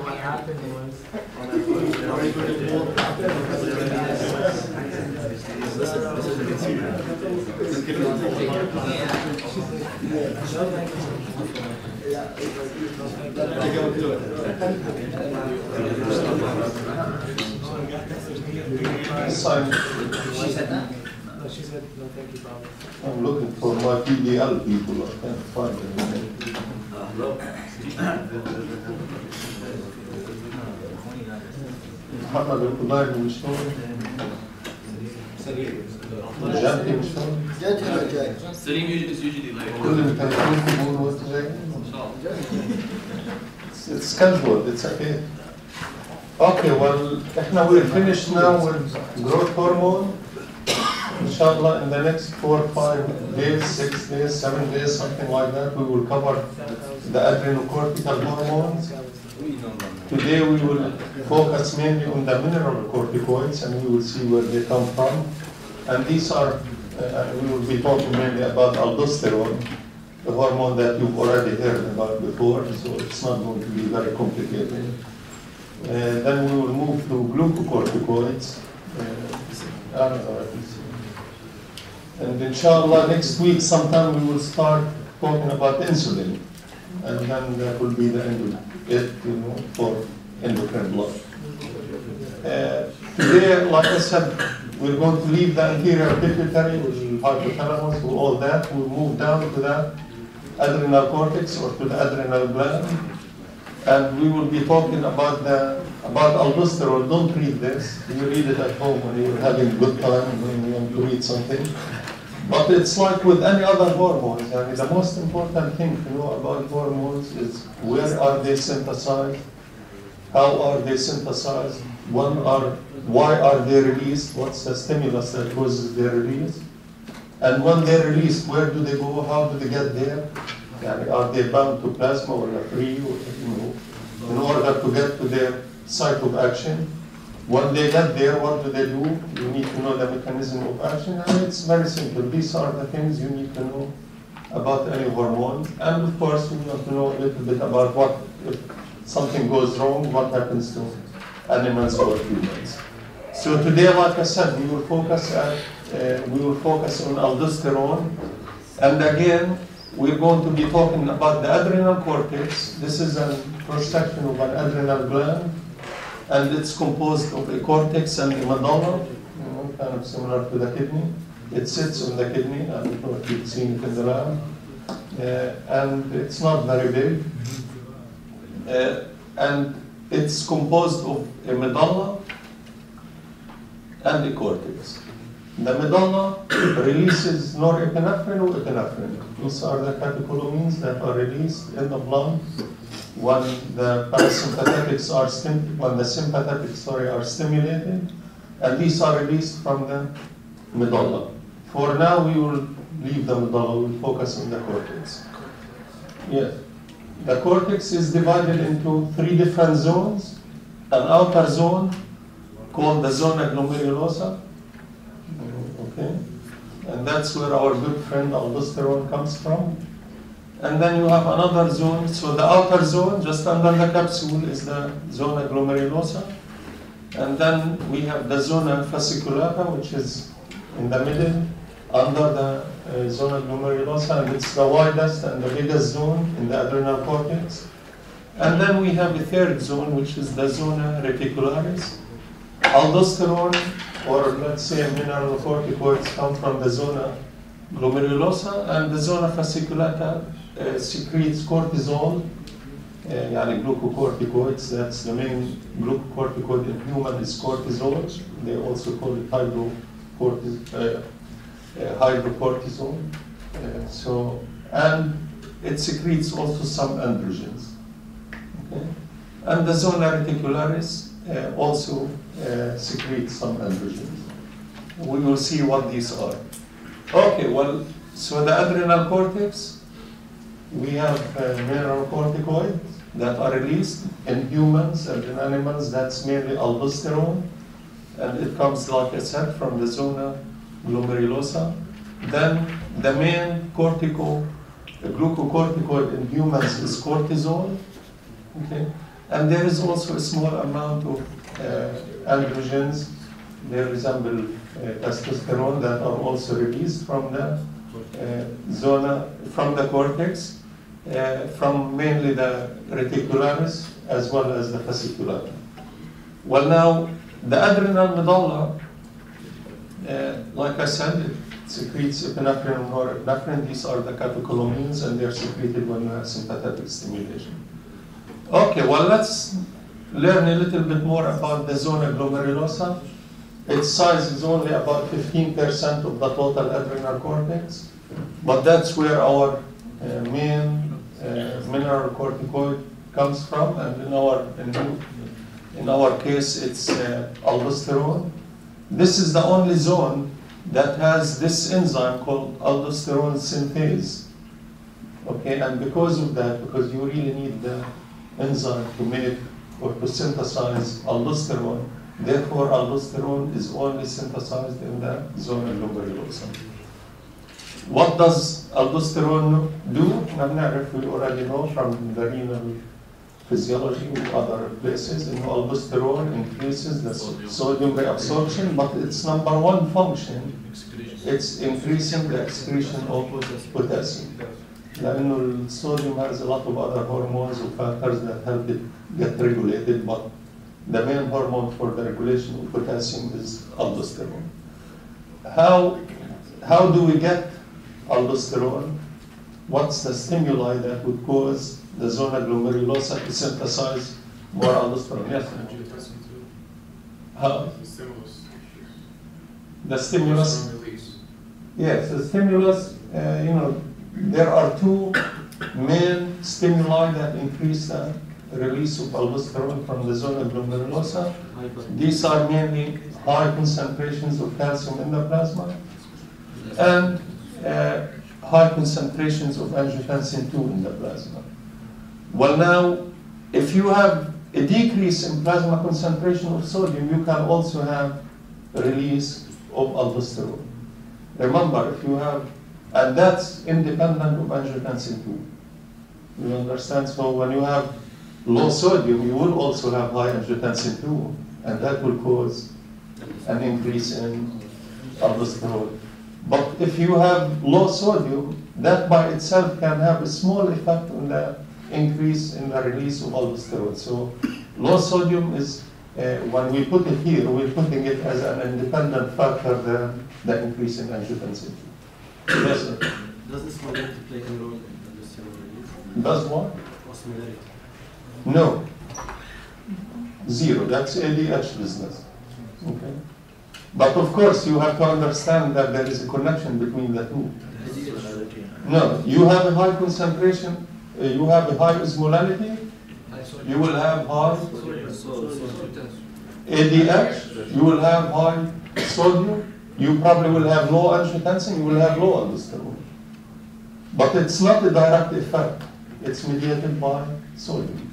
what happened was She said that? no, she said no, thank you, Bob. I'm looking for my PDL people. I can't find them. محمد القضاي مش هون. جابتي مش هون. Salim is usually like. كل اللي كانوا يقولوا وقت جاي. It's scheduled. It's okay. Okay, well, we're finished now with growth hormone. Inshallah, in the next 4 or 5 days, 6 days, 7 days, something like that, we will cover the adrenocortical hormones. Today we will focus mainly on the mineral corticoids, and we will see where they come from. And these are, we will be talking mainly about aldosterone, the hormone that you've already heard about before, so it's not going to be very complicated. Then we will move to glucocorticoids. And inshallah, next week sometime we will start talking about insulin. And then that will be the end of it, for endocrine blood. Today, like I said, we're going to leave the anterior pituitary, which is hypothalamus, to all that. We'll move down to the adrenal cortex or to the adrenal gland. And we will be talking about aldosterone. Don't read this. You read it at home when you're having a good time, when you want to read something. But it's like with any other hormones. I mean, the most important thing to know about hormones is where are they synthesized, how are they synthesized, why are they released, what's the stimulus that causes their release, and when they're released, where do they go, how do they get there? Are they bound to plasma or free, in order to get to their site of action? When they get there, what do they do? You need to know the mechanism of action, and it's very simple. These are the things you need to know about any hormone. And of course, we want to know a little bit about what, if something goes wrong, what happens to animals or humans. So today, like I said, we will focus on aldosterone. And again, we're going to be talking about the adrenal cortex. This is a cross-section of an adrenal gland, and it's composed of a cortex and a medulla, kind of similar to the kidney. It sits on the kidney. I don't know if you've seen it in the lab. And it's not very big. And it's composed of a medulla and a cortex. The medulla releases norepinephrine or epinephrine. These are the catecholamines that are released in the blood when the parasympathetics are stimulated, and these are released from the medulla. For now, we will leave the medulla. We'll focus on the cortex. Yes. The cortex is divided into 3 different zones. An outer zone called the zona glomerulosa. Okay, and that's where our good friend aldosterone comes from. And then you have another zone. So the outer zone, just under the capsule, is the zona glomerulosa. And then we have the zona fasciculata, which is in the middle, under the zona glomerulosa, and it's the widest and the biggest zone in the adrenal cortex. And then we have a third zone, which is the zona reticularis. Aldosterone, or let's say mineral corticoids, come from the zona glomerulosa, and the zona fasciculata secretes cortisol, glucocorticoids. That's the main glucocorticoid in human is cortisol. They also call it hydrocortisol. And it secretes also some androgens. Okay? And the zona reticularis also secretes some androgens. We will see what these are. Okay, well, so the adrenal cortex, we have mineral corticoids that are released in humans and in animals. That's mainly aldosterone. and it comes, like I said, from the zona glomerulosa. Then the main glucocorticoid in humans is cortisol. Okay? And there is also a small amount of androgens. They resemble testosterone that are also released from the zona, from the cortex, from mainly the reticularis as well as the fascicularis. Well, now the adrenal medulla, like I said, it secretes epinephrine and norepinephrine. These are the catecholamines, and they are secreted when you have sympathetic stimulation. Okay, well, let's learn a little bit more about the zona glomerulosa. Its size is only about 15% of the total adrenal cortex, but that's where our main mineral corticoid comes from, and in our case, it's aldosterone. This is the only zone that has this enzyme called aldosterone synthase. Okay, and because of that, because you really need the enzyme to make or to synthesize aldosterone, therefore aldosterone is only synthesized in the zona glomerulosa. What does aldosterone do? We already know from the renal physiology or other places, aldosterone increases the sodium reabsorption, but its number one function, it's increasing the excretion of potassium. The sodium has a lot of other hormones or factors that help it get regulated, but the main hormone for the regulation of potassium is aldosterone. How do we get aldosterone? What's the stimuli that would cause the zona glomerulosa to synthesize more aldosterone? Yes? How? The stimulus. Yes, the stimulus, there are two main stimuli that increase the release of aldosterone from the zona glomerulosa. These are mainly high concentrations of calcium in the plasma and high concentrations of angiotensin II in the plasma. Well, now, if you have a decrease in plasma concentration of sodium, you can also have a release of aldosterone. Remember, if you have, and that's independent of angiotensin II. You understand? So when you have low sodium, you will also have high angiotensin II, and that will cause an increase in aldosterone. But if you have low sodium, that by itself can have a small effect on the increase in the release of aldosterone. So low sodium is, when we put it here, we're putting it as an independent factor than the increase in angiotensin II. Yes, sir. Does osmolarity play any role in aldosterone release? Does what? Osmolarity. No. Zero. That's ADH business. Okay. But of course, you have to understand that there is a connection between the two. No, you have a high concentration, you have a high osmolality, you will have high ADH, you will have high sodium, you probably will have low angiotensin, you will have low aldosterone. But it's not a direct effect, it's mediated by sodium.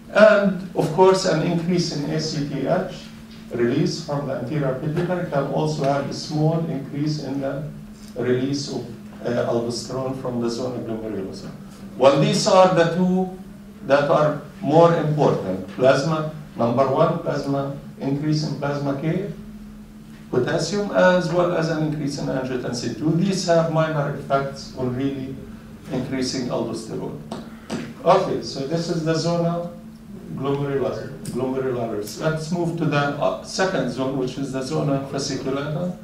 And of course, an increase in ACTH release from the anterior pituitary can also have a small increase in the release of aldosterone from the zona glomerulosa. Well, these are the two that are more important. Plasma, number one, plasma, increase in plasma K, potassium, as well as an increase in angiotensin II. These have minor effects on really increasing aldosterone. Okay, so this is the zona glomerularis. Let's move to the second zone, which is the zona fasciculata.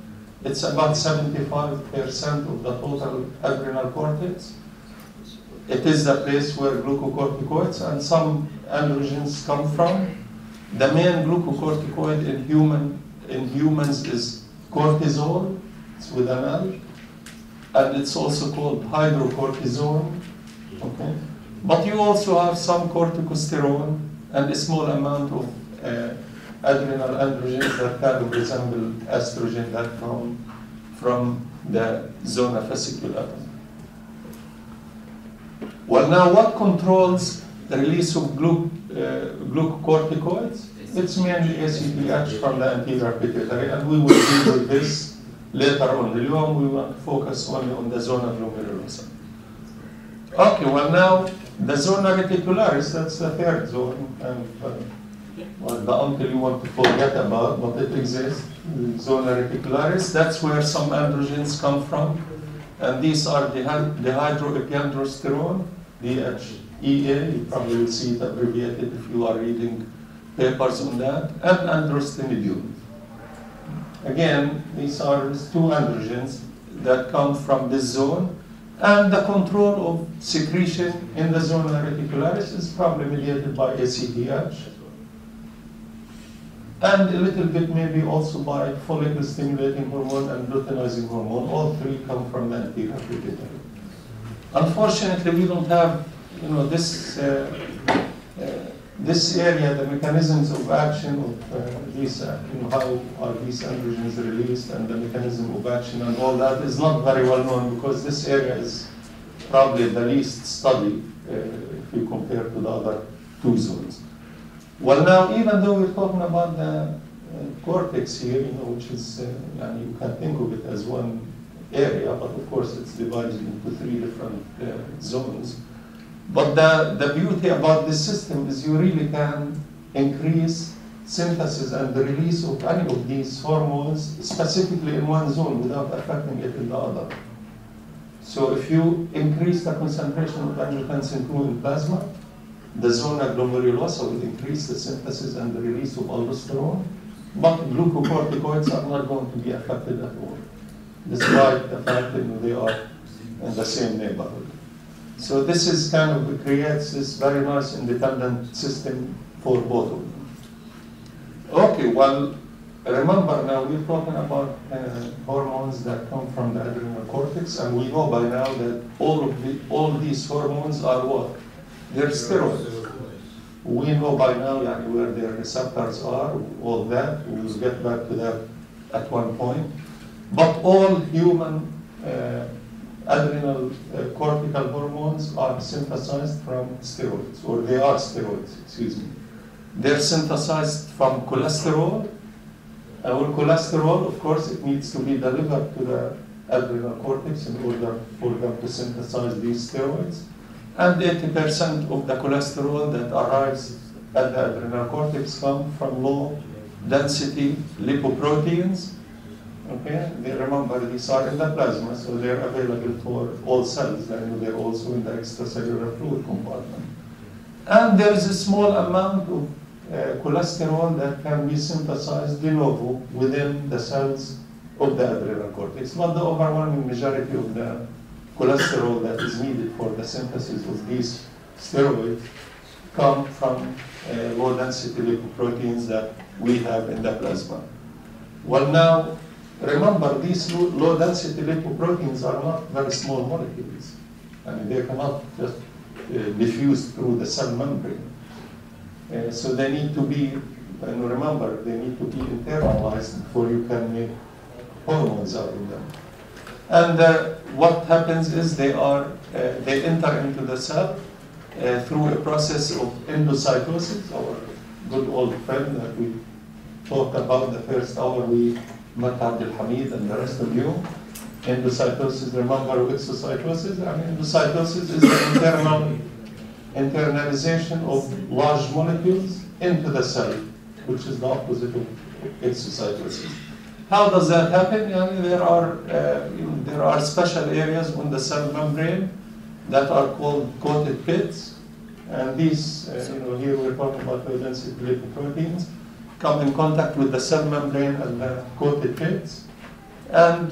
It's about 75% of the total adrenal cortex. It is the place where glucocorticoids and some androgens come from. The main glucocorticoid in humans is cortisol, it's with an L, and it's also called hydrocortisone. Okay? But you also have some corticosterone and a small amount of adrenal androgens that kind of resemble estrogen that come from the zona fasciculata. Well, now what controls the release of glucocorticoids? It's mainly ACTH from the anterior pituitary, and we will deal with this later on. اليوم we want to focus only on the zona glomerulosa. Okay, well now the zona reticularis, that's the third zone, and well, the uncle you want to forget about, but it exists. Zona reticularis, that's where some androgens come from, and these are dihydroepiandrosterone, DHEA, you probably will see it abbreviated if you are reading papers on that, and androstenedione. Again, these are two androgens that come from this zone, and the control of secretion in the zona reticularis is probably mediated by ACTH, and a little bit maybe also by follicle-stimulating hormone and luteinizing hormone. All three come from the anterior pituitary. Unfortunately, we don't have, this area, the mechanisms of action of these, how are these androgens released, and the mechanism of action and all that is not very well known, because this area is probably the least studied if you compare to the other two zones. Well, now, even though we're talking about the cortex here, which is, you can think of it as one area, but of course it's divided into three different zones. But the beauty about this system is you really can increase synthesis and the release of any of these hormones specifically in one zone without affecting it in the other. So if you increase the concentration of angiotensin II in plasma, the zona glomerulosa will increase the synthesis and the release of aldosterone, but glucocorticoids are not going to be affected at all, despite the fact that they are in the same neighborhood. So this is kind of creates this very nice independent system for both of them. Okay, well, remember now we're talking about hormones that come from the adrenal cortex, and we know by now that all these hormones are what? They're steroids. We know by now where their receptors are, all that. We'll get back to that at one point. But all human adrenal cortical hormones are synthesized from steroids, or they are steroids, excuse me. They're synthesized from cholesterol. Our cholesterol, of course, it needs to be delivered to the adrenal cortex in order for them to synthesize these steroids. And 80% of the cholesterol that arrives at the adrenal cortex come from low density lipoproteins. Okay, remember these are in the plasma, so they're available for all cells, and they're also in the extracellular fluid compartment. And there is a small amount of cholesterol that can be synthesized de novo within the cells of the adrenal cortex. But the overwhelming majority of the cholesterol that is needed for the synthesis of these steroids come from low density lipoproteins that we have in the plasma. Well, now, remember, these low density lipoproteins are not very small molecules. I mean, they cannot just diffuse through the cell membrane. So they need to be, and remember, they need to be internalized before you can make hormones out of them. And what happens is they enter into the cell through a process of endocytosis, our good old friend that we talked about the first hour we met Abdul Hamid and the rest of you. Endocytosis, remember exocytosis? I mean, endocytosis is the internalization of large molecules into the cell, which is the opposite of exocytosis. How does that happen? There are special areas on the cell membrane that are called coated pits, and these, here we're talking about low density lipoproteins, come in contact with the cell membrane and the coated pits, and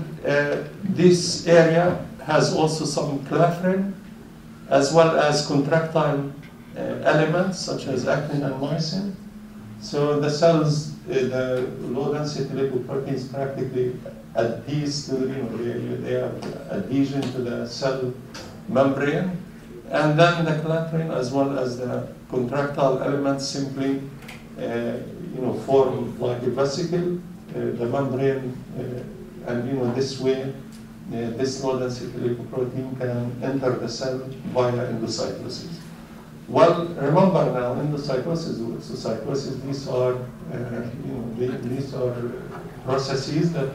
this area has also some clathrin, as well as contractile elements such as actin and myosin. So the cells, the low density lipoproteins practically adhere to, they have adhesion to the cell membrane, and then the clathrin as well as the contractile elements simply form like a vesicle, the membrane, and this way this low density lipoprotein can enter the cell via endocytosis. Well, remember now, in the psychosis, these are, these are processes that